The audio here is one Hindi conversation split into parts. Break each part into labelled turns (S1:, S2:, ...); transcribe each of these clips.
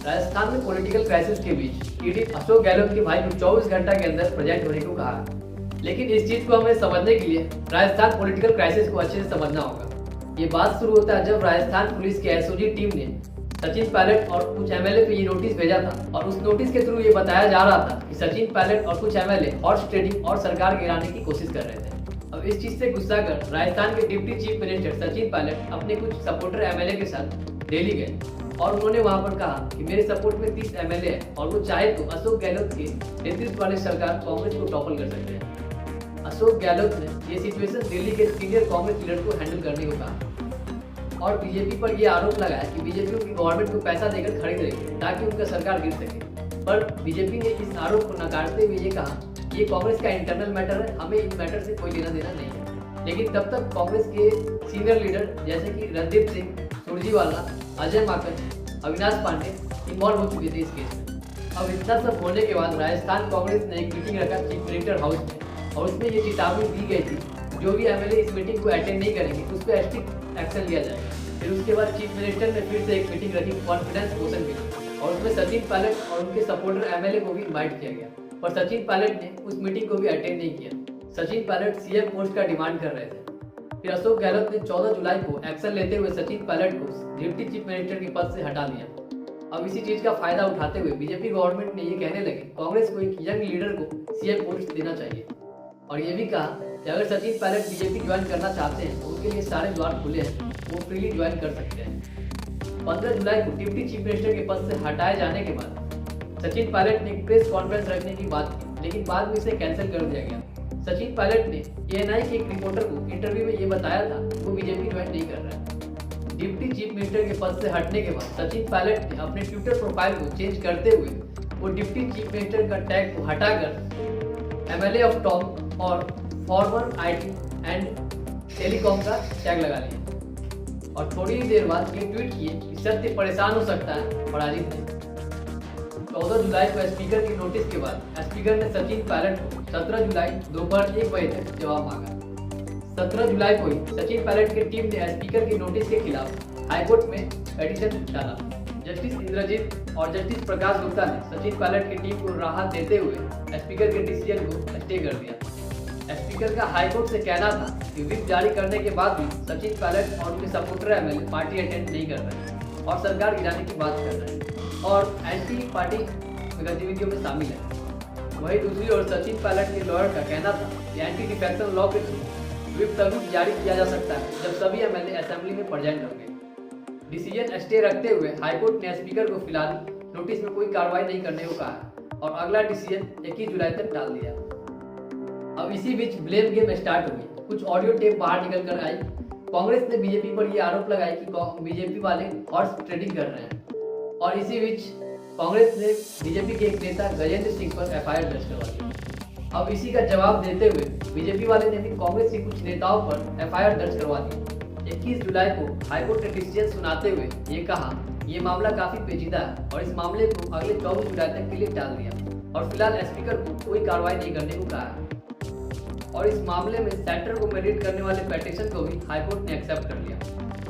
S1: राजस्थान में पॉलिटिकल क्राइसिस के बीच ईडी अशोक गहलोत के भाई को 24 घंटा के अंदर प्रेजेंट होने को कहा, लेकिन इस चीज को हमें समझने के लिए राजस्थान पॉलिटिकल क्राइसिस को अच्छे से समझना होगा। ये बात शुरू होता है जब राजस्थान पुलिस की एसओजी टीम ने सचिन पायलट और कुछ एमएलए पे ये नोटिस भेजा था और उस नोटिस के थ्रू ये बताया जा रहा था कि सचिन पायलट और कुछ एमएलए हॉर्स ट्रेडिंग और सरकार गिराने की कोशिश कर रहे थे। अब इस चीज से गुस्सा कर राजस्थान के deputy chief minister Sachin Pilot अपने कुछ सपोर्टर एमएलए के साथ दिल्ली गए और उन्होंने वहां पर कहा कि मेरे सपोर्ट में 30 एमएलए है और वो चाहे तो अशोक गहलोत के नेतृत्व वाली सरकार कांग्रेस को टॉपल कर सकते हैं। अशोक गहलोत ने ये सिचुएशन दिल्ली के सीनियर कांग्रेस लीडर को हैंडल करने को कहा और बीजेपी पर यह आरोप लगाया कि बीजेपी उनकी गवर्नमेंट को पैसा देकर खरीद रही है ताकि उनका सरकार गिर सके। पर बीजेपी ने इस आरोप को नकारते हुए ये कहा ये कांग्रेस का इंटरनल मैटर है, हमें इस मैटर से कोई लेना देना नहीं है। लेकिन तब तक कांग्रेस के सीनियर लीडर जैसे कि रणदीप सिंह सुरजेवाला, अजय माकन, अविनाश पांडे इन्वॉल्व हो चुके थे इस केस में। अब इतना सब होने के बाद राजस्थान कांग्रेस ने एक मीटिंग रखा चीफ मिनिस्टर हाउस में और उसमें ये चेतावनी दी गई थी जो भी एमएलए इस मीटिंग को अटेंड नहीं करेंगे उस पर स्ट्रिक्ट एक्शन लिया जाएगा। फिर उसके बाद चीफ मिनिस्टर ने फिर से एक मीटिंग रखी कॉन्फिडेंस मोशन की और उसमें सचिन पायलट और उनके सपोर्टर एमएलए को भी इन्वाइट किया गया, पर सचिन पायलट ने उस मीटिंग को भी अटेंड नहीं किया। सचिन पायलट सीएम पोस्ट का डिमांड कर रहे थे। फिर अशोक गहलोत ने 14 जुलाई को एक्शन लेते हुए सचिन पायलट को डिप्टी चीफ मिनिस्टर के पद से हटा दिया। अब इसी चीज का फायदा उठाते हुए बीजेपी गवर्नमेंट ने ये कहने लगे कांग्रेस को एक यंग लीडर को सीएम पोस्ट देना चाहिए और ये भी कहा कि अगर सचिन पायलट बीजेपी ज्वाइन करना चाहते हैं तो उनके लिए सारे द्वार खुले हैं, वो फ्रीली ज्वाइन कर सकते हैं। 15 जुलाई को डिप्टी चीफ मिनिस्टर के पद से हटाए जाने के बाद सचिन पायलट ने एक प्रेस कॉन्फ्रेंस रखने की बात की, लेकिन बाद में इसे कैंसिल कर दिया गया। सचिन पायलट ने एएनआई के एक रिपोर्टर को इंटरव्यू में ये बताया था कि वो बीजेपी ज्वाइन नहीं कर रहा है। डिप्टी चीफ मिनिस्टर के पद से हटने के बाद सचिन पायलट ने अपने ट्विटर प्रोफाइल को चेंज करते हुए वो डिप्टी चीफ मिनिस्टर का टैग को हटाकर एमएलए ऑफ टॉप और फॉर्मर आईटी एंड टेलीकॉम का टैग लगा लिया और थोड़ी ही देर बाद ये ट्वीट किए कि सत्य परेशान हो सकता है पराजित नहीं। 14 जुलाई को स्पीकर की नोटिस के बाद स्पीकर ने सचिन पायलट को 17 जुलाई दोपहर 1 बजे तक जवाब मांगा। 17 जुलाई को ही सचिन पायलट की टीम ने स्पीकर की नोटिस के खिलाफ हाईकोर्ट में पिटीशन डाला। जस्टिस इंद्रजीत और जस्टिस प्रकाश गुप्ता ने सचिन पायलट की टीम को राहत देते हुए स्पीकर के डिसीजन को स्टे कर दिया। स्पीकर का हाईकोर्ट से कहना था कि व्हिप जारी करने के बाद भी सचिन पायलट और उनके सपोर्टर एमएलए पार्टी अटेंड नहीं कर रहे और सरकार गिराने की बात कर रहे हैं और एंटी पार्टी गतिविधियों में शामिल है। वहीं दूसरी ओर सचिन पायलट के लॉयर का कहना था कि एंटी डिफेक्शन लॉ के थ्रू व्हिप तभी जारी किया जा सकता है जब सभी एमएलए असेंबली में प्रेजेंट होंगे। डिसीजन स्टे रखते हुए हाईकोर्ट ने स्पीकर को फिलहाल नोटिस में कोई कार्रवाई नहीं करने को कहा और अगला डिसीजन 21 जुलाई तक टाल दिया। अब इसी बीच ब्लेम गेम स्टार्ट हो गई। कुछ ऑडियो टेप बाहर निकल कर आई। कांग्रेस ने बीजेपी पर यह आरोप लगाया कि बीजेपी वाले हॉर्स ट्रेडिंग कर रहे हैं और इसी बीच कांग्रेस ने बीजेपी के एक नेता गजेंद्र सिंह पर एफआईआर दर्ज करवा दी। अब इसी का जवाब देते हुए बीजेपी वाले ने भी कांग्रेस के कुछ नेताओं पर एफआईआर दर्ज करवा दी। 21 जुलाई को हाईकोर्ट ने डिसीजन सुनाते हुए ये कहा ये मामला काफी पेचीदा है और इस मामले को अगले 24 जुलाई तक के लिए टाल दिया और फिलहाल स्पीकर को कोई कार्रवाई नहीं करने को कहा और इस मामले में सेंटर को मेडिएट करने वाले पेटिशन को भी हाईकोर्ट ने एक्सेप्ट कर लिया।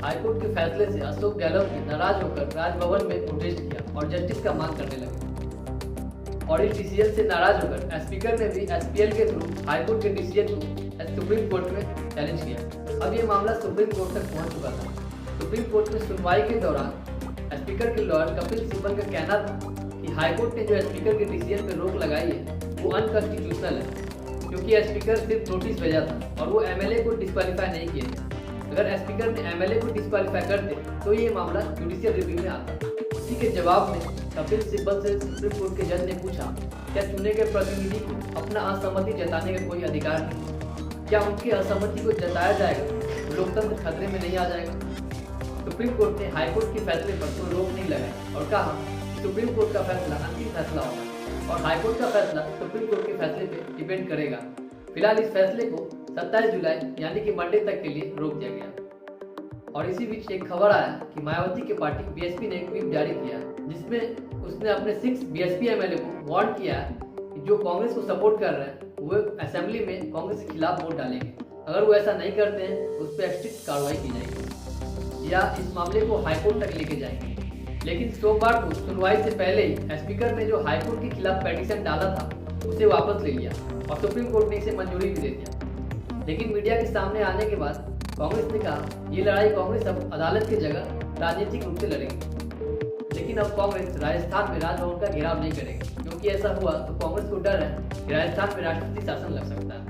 S1: हाईकोर्ट के फैसले से अशोक गहलोत ने नाराज होकर राजभवन में प्रोटेस्ट किया और जस्टिस का मांग करने लगे और इस डिसीजन से नाराज होकर स्पीकर ने भी एसपीएल के थ्रू हाईकोर्ट के डिसीजन को सुप्रीम कोर्ट में चैलेंज किया। अब ये मामला सुप्रीम कोर्ट तक पहुंच चुका था। सुप्रीम कोर्ट में सुनवाई के दौरान स्पीकर के लॉयर कपिल सिब्बल का कहना था कि हाईकोर्ट ने जो स्पीकर के डिसीजन पर रोक लगाई है वो अनकॉन्स्टिट्यूशनल है क्योंकि स्पीकर सिर्फ नोटिस भेजा था और वो एमएलए को डिस्क्वालीफाई नहीं किए थे। अगर स्पीकर ने एमएलए को डिस्क्वालीफाई करते तो ये मामला जुडिशियल रिव्यू में आता। इसी के जवाब में कपिल सिब्बल से सुप्रीम कोर्ट के जज ने पूछा क्या चुने गए प्रतिनिधि को अपना असहमति जताने का कोई अधिकार नहीं? क्या उनकी असहमति को जताया जाएगा लोकतंत्र खतरे में नहीं आ जाएगा? सुप्रीम कोर्ट ने हाईकोर्ट के फैसले पर कोई रोक नहीं लगाई और कहा कि सुप्रीम कोर्ट का फैसला अंतिम फैसला होगा और हाईकोर्ट का फैसला सुप्रीम कोर्ट के फैसले पे डिपेंड करेगा। फिलहाल इस फैसले को 27 जुलाई यानी कि मंडे तक के लिए रोक दिया गया और इसी बीच एक खबर आया कि मायावती की पार्टी बीएसपी ने एक व्हिप जारी किया जिसमें उसने अपने 6 बीएसपी एमएलए को वार्न किया कि जो कांग्रेस को सपोर्ट कर रहे हैं वो असेंबली में कांग्रेस के खिलाफ वोट डालेंगे। अगर वो ऐसा नहीं करते हैं तो उस पर स्ट्रिक्ट कार्रवाई की जाएगी या इस मामले को हाईकोर्ट तक लेके जाएंगे। लेकिन सोमवार को सुनवाई से पहले ही स्पीकर ने जो हाईकोर्ट के खिलाफ पिटीशन डाला था उसे वापस ले लिया और सुप्रीम कोर्ट ने इसे मंजूरी भी दे दिया। लेकिन मीडिया के सामने आने के बाद कांग्रेस ने कहा ये लड़ाई कांग्रेस अब अदालत की जगह राजनीतिक रूप से लड़ेगी। लेकिन अब कांग्रेस राजस्थान में राजभवन का घेराव नहीं करेगी, क्योंकि ऐसा हुआ तो कांग्रेस को डर है कि राजस्थान में राष्ट्रपति शासन लग सकता है।